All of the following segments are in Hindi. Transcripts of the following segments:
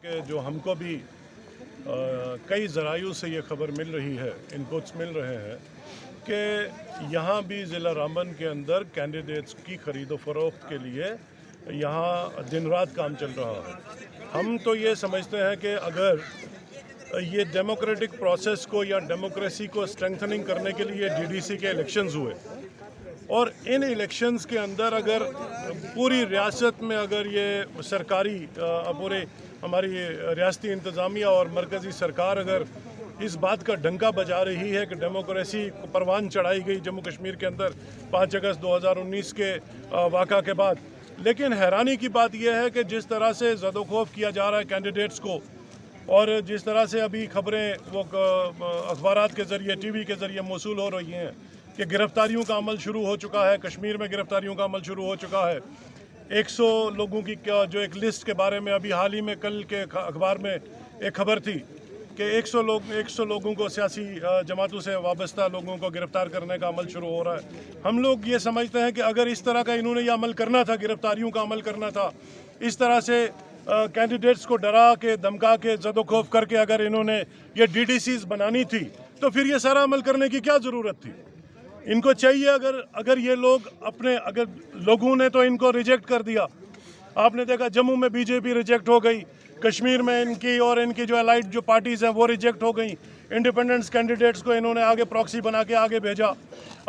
कि जो हमको भी कई ज़राइयों से ये खबर मिल रही है, इनपुट्स मिल रहे हैं कि यहाँ भी ज़िला रामबन के अंदर कैंडिडेट्स की ख़रीदो फरोख्त के लिए यहाँ दिन रात काम चल रहा है। हम तो ये समझते हैं कि अगर ये डेमोक्रेटिक प्रोसेस को या डेमोक्रेसी को स्ट्रेंथनिंग करने के लिए डीडीसी के इलेक्शंस हुए और इन इलेक्शंस के अंदर अगर पूरी रियासत में अगर ये सरकारी पूरे हमारी रियासती इंतज़ामिया और मरकज़ी सरकार अगर इस बात का डंका बजा रही है कि डेमोक्रेसी को परवान चढ़ाई गई जम्मू कश्मीर के अंदर 5 अगस्त 2019 के वाक़ा के बाद, लेकिन हैरानी की बात यह है कि जिस तरह से ज़दोखौफ किया जा रहा है कैंडिडेट्स को और जिस तरह से अभी खबरें वो अखबारात के ज़रिए टीवी के ज़रिए मौसूल हो रही हैं कि गिरफ्तारियों का अमल शुरू हो चुका है, कश्मीर में गिरफ्तारियों का अमल शुरू हो चुका है। 100 लोगों की जो एक लिस्ट के बारे में अभी हाल ही में कल के अखबार में एक खबर थी कि 100 लोगों को सियासी जमातों से वाबस्ता लोगों को गिरफ्तार करने का अमल शुरू हो रहा है। हम लोग ये समझते हैं कि अगर इस तरह का इन्होंने ये अमल करना था, गिरफ्तारियों का अमल करना था, इस तरह से कैंडिडेट्स को डरा के धमका के ज़दोखौफ करके अगर इन्होंने ये डीडीसीज बनानी थी तो फिर ये सारा अमल करने की क्या ज़रूरत थी। इनको चाहिए अगर ये लोग अगर लोगों ने तो इनको रिजेक्ट कर दिया। आपने देखा जम्मू में बीजेपी रिजेक्ट हो गई, कश्मीर में इनकी और इनकी जो अलाइड जो पार्टीज़ हैं वो रिजेक्ट हो गई, इंडिपेंडेंस कैंडिडेट्स को इन्होंने आगे प्रॉक्सी बना के आगे भेजा।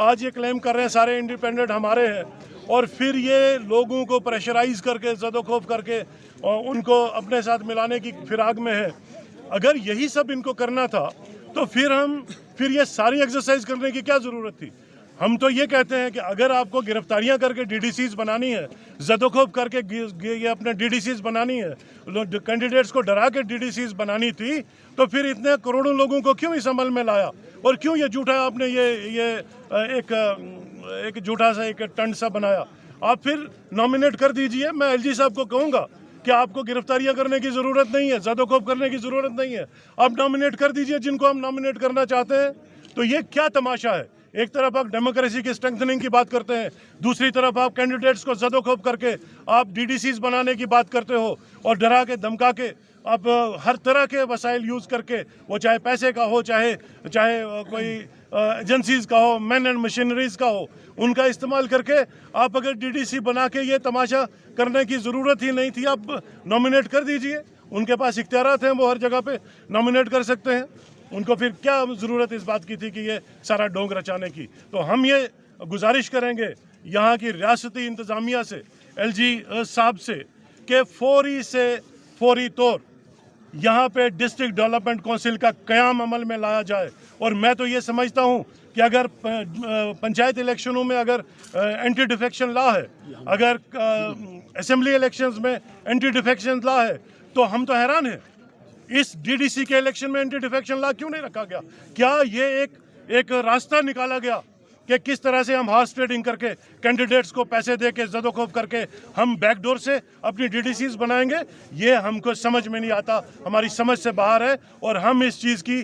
आज ये क्लेम कर रहे हैं सारे इंडिपेंडेंट हमारे हैं और फिर ये लोगों को प्रेशराइज करके ज़दोखौफ करके उनको अपने साथ मिलाने की फिराक में है। अगर यही सब इनको करना था तो फिर ये सारी एक्सरसाइज करने की क्या ज़रूरत थी। हम तो ये कहते हैं कि अगर आपको गिरफ्तारियां करके डीडीसीज बनानी है, ज़दोखौफ करके ये अपने डीडीसीज बनानी है, कैंडिडेट्स को डरा के डीडीसीज बनानी थी, तो फिर इतने करोड़ों लोगों को क्यों इस अमल में लाया और क्यों ये झूठा आपने ये एक झूठा सा एक टंड सा बनाया। आप फिर नॉमिनेट कर दीजिए। मैं एलजी साहब को कहूँगा कि आपको गिरफ्तारियां करने की ज़रूरत नहीं है, ज़दोखौफ करने की ज़रूरत नहीं है, आप नॉमिनेट कर दीजिए जिनको हम नॉमिनेट करना चाहते हैं। तो ये क्या तमाशा है, एक तरफ आप डेमोक्रेसी की स्ट्रेंथनिंग की बात करते हैं, दूसरी तरफ आप कैंडिडेट्स को ज़दोखौफ करके आप डीडीसीज बनाने की बात करते हो और डरा के धमका के आप हर तरह के वसाइल यूज़ करके, वो चाहे पैसे का हो, चाहे कोई एजेंसीज़ का हो, मैन एंड मशीनरीज़ का हो, उनका इस्तेमाल करके आप अगर डीडीसी बना के ये तमाशा करने की ज़रूरत ही नहीं थी। आप नॉमिनेट कर दीजिए, उनके पास इख्तियारात हैं, वो हर जगह पे नॉमिनेट कर सकते हैं। उनको फिर क्या ज़रूरत इस बात की थी कि ये सारा ढोंग रचाने की। तो हम ये गुजारिश करेंगे यहाँ की रियासती इंतज़ामिया से, एलजी साहब से, कि फौरी तौर यहाँ पे डिस्ट्रिक्ट डेवलपमेंट काउंसिल का क़याम अमल में लाया जाए। और मैं तो ये समझता हूँ कि अगर पंचायत इलेक्शनों में अगर एंटी डिफेक्शन लॉ है, अगर असेंबली इलेक्शंस में एंटी डिफेक्शन लॉ है, तो हम तो हैरान हैं इस डीडीसी के इलेक्शन में एंटी डिफेक्शन लॉ क्यों नहीं रखा गया। क्या ये एक रास्ता निकाला गया कि किस तरह से हम हॉर्स ट्रेडिंग करके कैंडिडेट्स को पैसे दे के ज़दोखौफ करके हम बैकडोर से अपनी डीडीसीज बनाएंगे। ये हमको समझ में नहीं आता, हमारी समझ से बाहर है और हम इस चीज़ की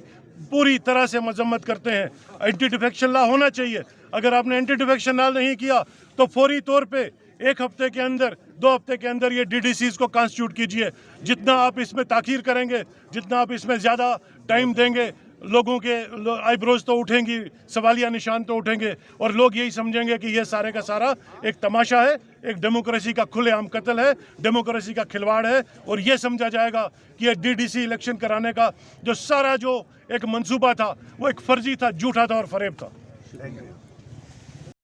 पूरी तरह से मजम्मत करते हैं। एंटी डिफेक्शन लॉ होना चाहिए। अगर आपने एंटी डिफेक्शन लॉ नहीं किया तो फौरी तौर पे 1 हफ्ते के अंदर, 2 हफ्ते के अंदर ये डीडीसीज को कॉन्स्टिट्यूट कीजिए। जितना आप इसमें ताख़ीर करेंगे, जितना आप इसमें ज़्यादा टाइम देंगे, लोगों के आईब्रोज तो उठेंगी, सवालिया निशान तो उठेंगे और लोग यही समझेंगे कि ये सारे का सारा एक तमाशा है, एक डेमोक्रेसी का खुलेआम कत्ल है, डेमोक्रेसी का खिलवाड़ है। और ये समझा जाएगा कि ये डीडीसी इलेक्शन कराने का जो सारा जो एक मंसूबा था वो एक फर्जी था, झूठा था और फरेब था।